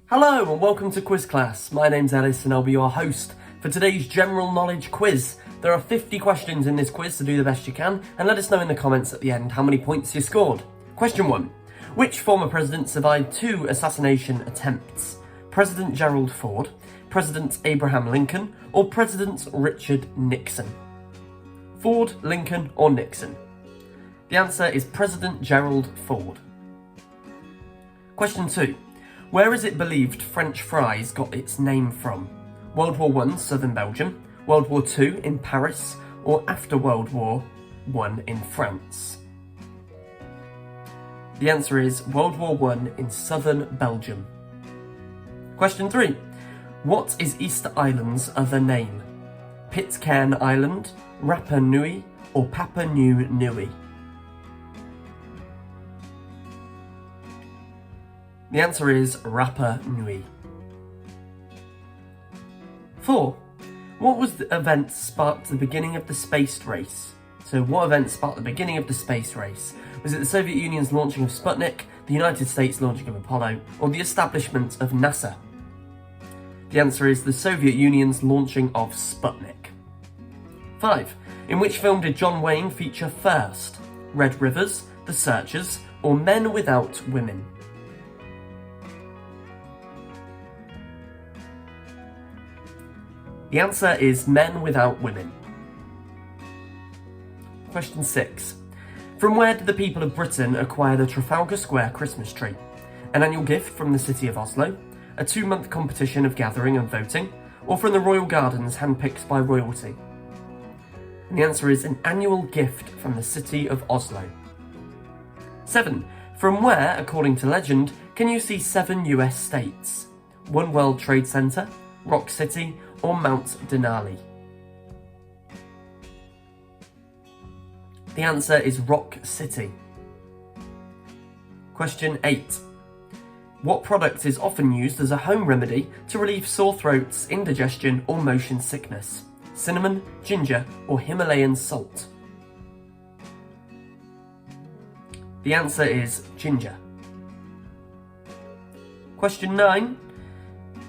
Hello and welcome to Quiz Class. My name's Ellis and I'll be your host for today's general knowledge quiz. There are 50 questions in this quiz, so do the best you can and let us know in the comments at the end how many points you scored. Question 1. Which former president survived 2 assassination attempts? President Gerald Ford, President Abraham Lincoln, or President Richard Nixon? Ford, Lincoln, or Nixon? The answer is President Gerald Ford. Question 2. Where is it believed French fries got its name from? World War I, southern Belgium, World War II in Paris, or after World War I in France? The answer is World War I in southern Belgium. Question 3. What is Easter Island's other name? Pitcairn Island, Rapa Nui, or Papa Nui? The answer is Rapa Nui. 4. What was the event sparked the beginning of the space race? So what event sparked the beginning of the space race? Was it the Soviet Union's launching of Sputnik, the United States launching of Apollo, or the establishment of NASA? The answer is the Soviet Union's launching of Sputnik. 5. In which film did John Wayne feature first? Red Rivers, The Searchers, or Men Without Women? The answer is Men Without Women. Question 6. From where did the people of Britain acquire the Trafalgar Square Christmas tree? An annual gift from the city of Oslo, a 2-month competition of gathering and voting, or from the royal gardens handpicked by royalty? And the answer is an annual gift from the city of Oslo. 7. From where, according to legend, can you see 7 US states? One World Trade Center, Rock City, or Mount Denali? The answer is Rock City. Question 8. What product is often used as a home remedy to relieve sore throats, indigestion, or motion sickness? Cinnamon, ginger, or Himalayan salt? The answer is ginger. Question 9.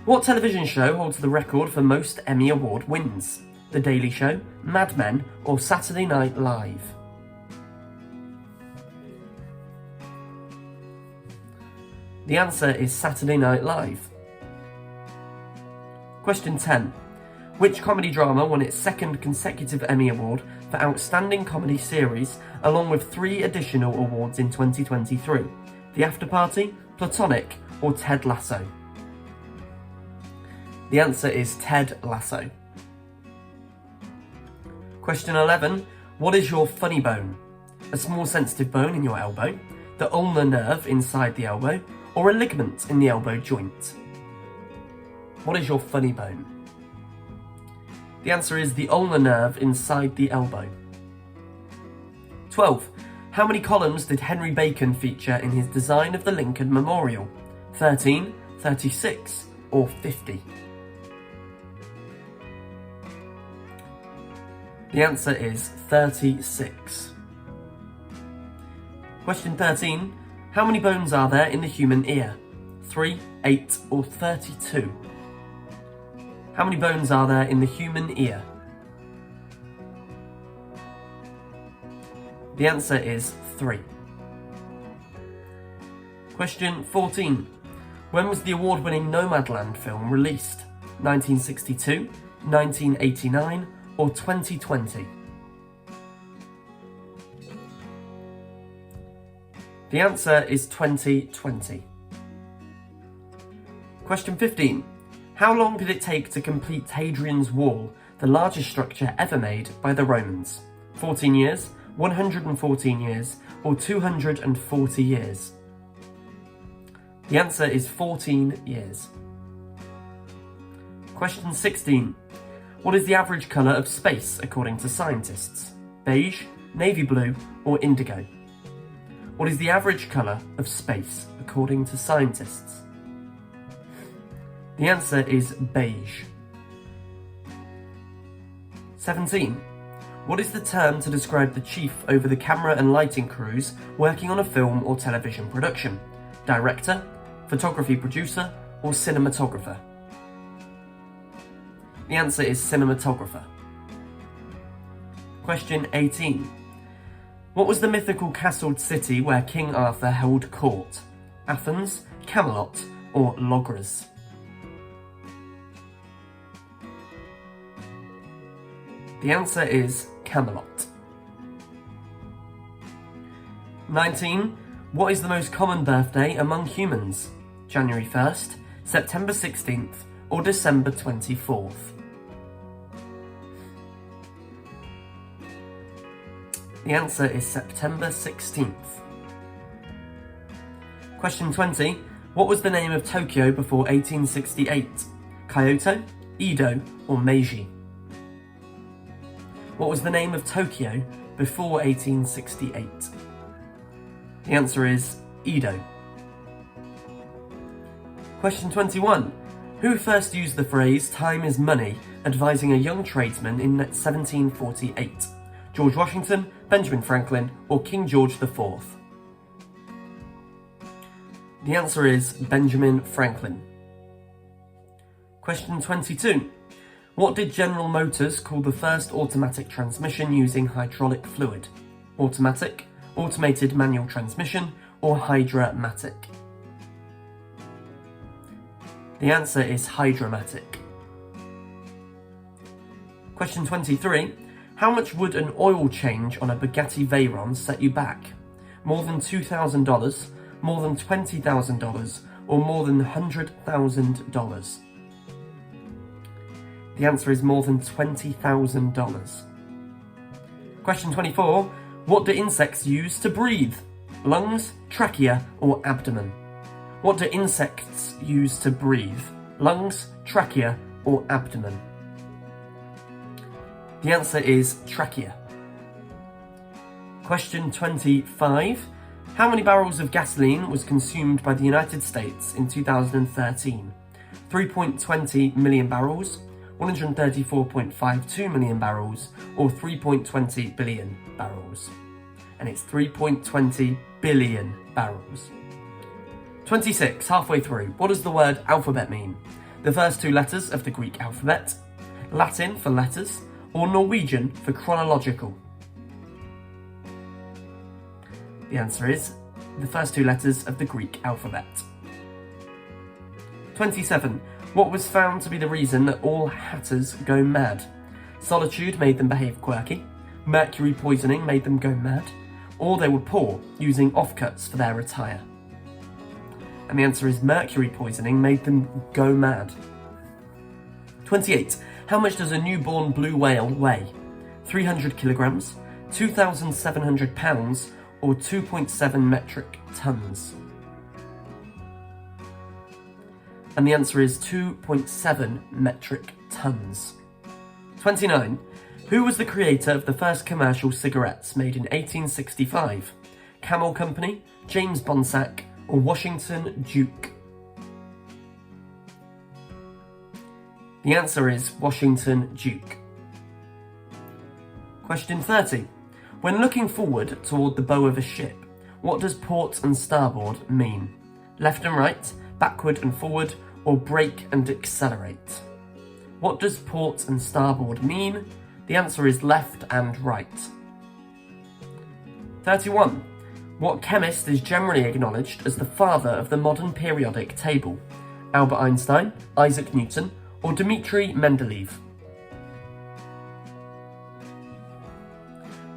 What television show holds the record for most Emmy Award wins? The Daily Show, Mad Men, or Saturday Night Live? The answer is Saturday Night Live. Question 10. Which comedy drama won its 2nd consecutive Emmy Award for Outstanding Comedy Series, along with 3 additional awards in 2023? The After Party, Platonic, or Ted Lasso? The answer is Ted Lasso. Question 11. What is your funny bone? A small sensitive bone in your elbow, the ulnar nerve inside the elbow, or a ligament in the elbow joint? What is your funny bone? The answer is the ulnar nerve inside the elbow. 12. How many columns did Henry Bacon feature in his design of the Lincoln Memorial? 13, 36, or 50? The answer is 36. Question 13. How many bones are there in the human ear? 3, 8, or 32? How many bones are there in the human ear? The answer is 3. Question 14. When was the award-winning Nomadland film released? 1962, 1989, or 2020? The answer is 2020. Question 15. How long did it take to complete Hadrian's Wall, the largest structure ever made by the Romans? 14 years, 114 years, or 240 years? The answer is 14 years. Question 16. What is the average colour of space according to scientists? Beige, navy blue, or indigo? What is the average colour of space according to scientists? The answer is beige. 17. What is the term to describe the chief over the camera and lighting crews working on a film or television production? Director, photography producer, or cinematographer? The answer is cinematographer. Question 18. What was the mythical castled city where King Arthur held court? Athens, Camelot, or Logres? The answer is Camelot. 19. What is the most common birthday among humans? January 1st, September 16th, or December 24th? The answer is September 16th. Question 20. What was the name of Tokyo before 1868? Kyoto, Edo, or Meiji? What was the name of Tokyo before 1868? The answer is Edo. Question 21. Who first used the phrase "time is money" advising a young tradesman in 1748? George Washington, Benjamin Franklin, or King George IV? The answer is Benjamin Franklin. Question 22. What did General Motors call the first automatic transmission using hydraulic fluid? Automatic, automated manual transmission, or hydramatic? The answer is hydramatic. Question 23. How much would an oil change on a Bugatti Veyron set you back? More than $2,000, more than $20,000, or more than $100,000? The answer is more than $20,000. Question 24. What do insects use to breathe? Lungs, trachea, or abdomen? What do insects use to breathe? Lungs, trachea, or abdomen? The answer is trachea. Question 25. How many barrels of gasoline was consumed by the United States in 2013? 3.20 million barrels, 134.52 million barrels, or 3.20 billion barrels? And it's 3.20 billion barrels. 26. Halfway through. What does the word alphabet mean? The first two letters of the Greek alphabet, Latin for letters, or Norwegian for chronological? The answer is the first two letters of the Greek alphabet. 27. What was found to be the reason that all hatters go mad? Solitude made them behave quirky, mercury poisoning made them go mad, or they were poor, using offcuts for their attire? And the answer is mercury poisoning made them go mad. 28. How much does a newborn blue whale weigh? 300 kilograms, 2,700 pounds, or 2.7 metric tons? And the answer is 2.7 metric tons. 29. Who was the creator of the first commercial cigarettes made in 1865? Camel Company, James Bonsack, or Washington Duke? The answer is Washington Duke. Question 30. When looking forward toward the bow of a ship, what does port and starboard mean? Left and right, backward and forward, or brake and accelerate? What does port and starboard mean? The answer is left and right. 31. What chemist is generally acknowledged as the father of the modern periodic table? Albert Einstein, Isaac Newton, or Dmitri Mendeleev?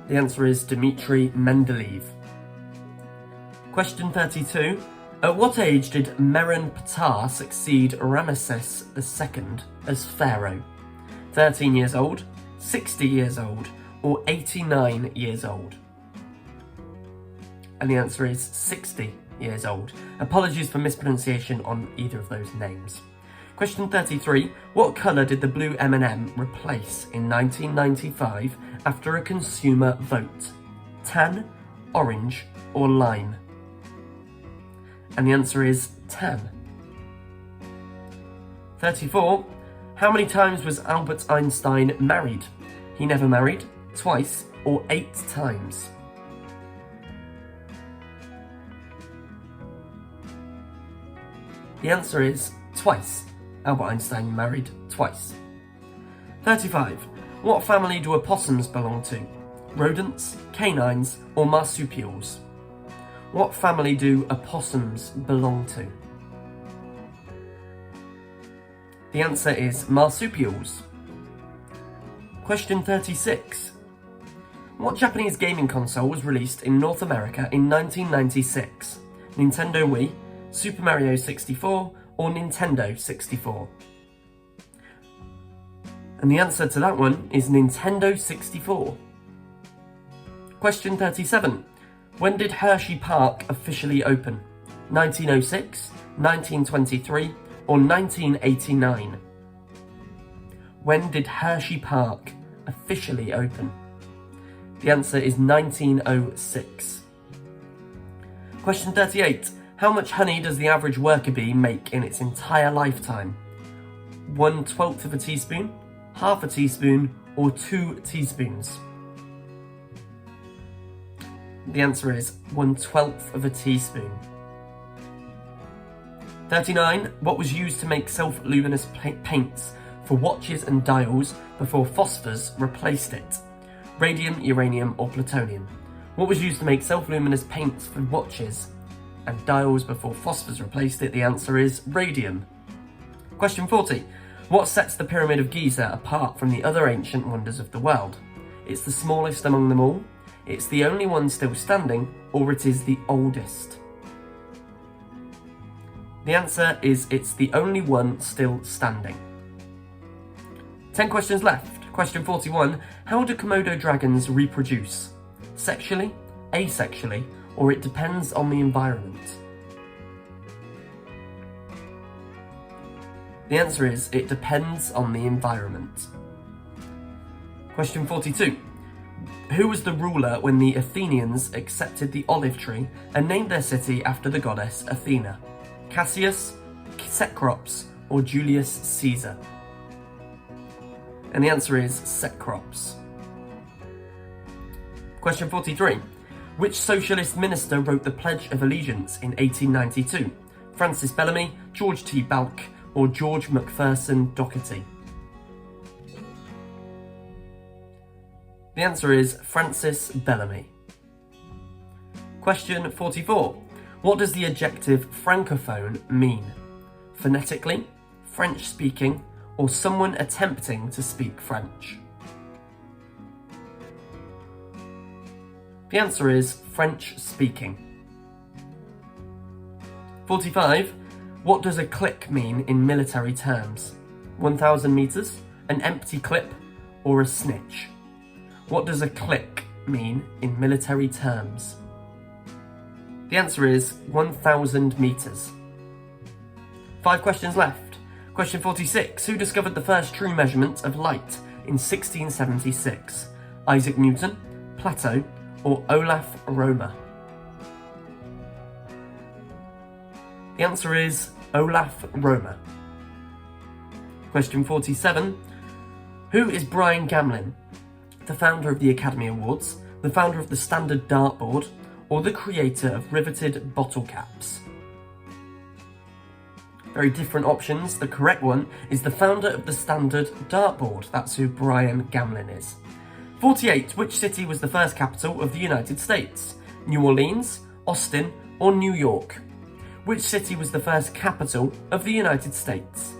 The answer is Dmitri Mendeleev. Question 32. At what age did Merenptah succeed Ramesses II as pharaoh? 13 years old, 60 years old, or 89 years old? And the answer is 60 years old. Apologies for mispronunciation on either of those names. Question 33. What colour did the blue M&M replace in 1995 after a consumer vote? Tan, orange, or lime? And the answer is tan. 34. How many times was Albert Einstein married? He never married, twice, or 8 times? The answer is Twice. Albert Einstein married twice. 35. What family do opossums belong to? Rodents, canines, or marsupials? What family do opossums belong to? The answer is marsupials. Question 36. What Japanese gaming console was released in North America in 1996? Nintendo Wii, Super Mario 64, or Nintendo 64? And the answer to that one is Nintendo 64. Question 37. When did Hershey Park officially open? 1906, 1923, or 1989? When did Hershey Park officially open? The answer is 1906. Question 38. How much honey does the average worker bee make in its entire lifetime? 1/12 of a teaspoon, half a teaspoon, or 2 teaspoons? The answer is 1/12 of a teaspoon. 39. What was used to make self-luminous paints for watches and dials before phosphors replaced it? Radium, uranium, or plutonium? What was used to make self-luminous paints for watches and dials before phosphors replaced it? The answer is radium. Question 40. What sets the Pyramid of Giza apart from the other ancient wonders of the world? It's the smallest among them all, it's the only one still standing, or it is the oldest? The answer is it's the only one still standing. 10 questions left. Question 41. How do Komodo dragons reproduce? Sexually, asexually, or it depends on the environment? The answer is it depends on the environment. Question 42. Who was the ruler when the Athenians accepted the olive tree and named their city after the goddess Athena? Cassius, Cecrops, or Julius Caesar? And the answer is Cecrops. Question 43. Which socialist minister wrote the Pledge of Allegiance in 1892? Francis Bellamy, George T. Balk, or George Macpherson Doherty? The answer is Francis Bellamy. Question 44. What does the adjective francophone mean? Phonetically, French speaking, or someone attempting to speak French? The answer is French speaking. 45. What does a click mean in military terms? 1,000 meters, an empty clip, or a snitch? What does a click mean in military terms? The answer is 1,000 meters. 5 questions left. Question 46. Who discovered the first true measurement of light in 1676? Isaac Newton, Plato, or Olaf Römer? The answer is Olaf Römer. Question 47. Who is Brian Gamlin? The founder of the Academy Awards, the founder of the Standard Dartboard, or the creator of riveted bottle caps? Very different options. The correct one is the founder of the Standard Dartboard. That's who Brian Gamlin is. 48. Which city was the first capital of the United States? New Orleans, Austin, or New York? Which city was the first capital of the United States?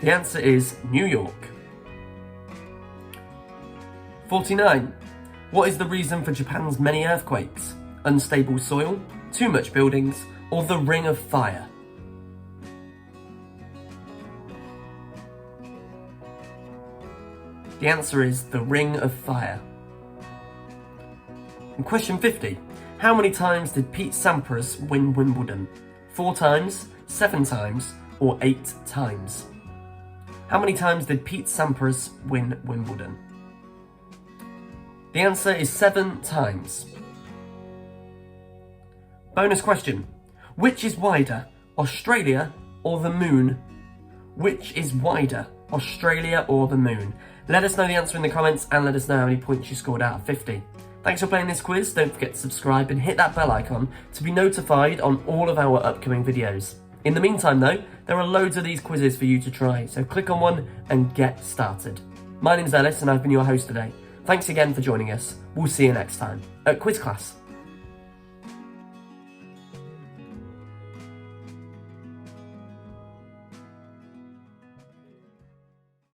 The answer is New York. 49. What is the reason for Japan's many earthquakes? Unstable soil, too much buildings, or the Ring of Fire? The answer is the Ring of Fire. And question 50. How many times did Pete Sampras win Wimbledon? 4 times, 7 times, or 8 times? How many times did Pete Sampras win Wimbledon? The answer is 7 times. Bonus question. Which is wider, Australia or the moon? Which is wider, Australia or the moon? Let us know the answer in the comments and let us know how many points you scored out of 50. Thanks for playing this quiz. Don't forget to subscribe and hit that bell icon to be notified on all of our upcoming videos. In the meantime though, there are loads of these quizzes for you to try, so click on one and get started. My name's Ellis and I've been your host today. Thanks again for joining us. We'll see you next time at Quiz Class.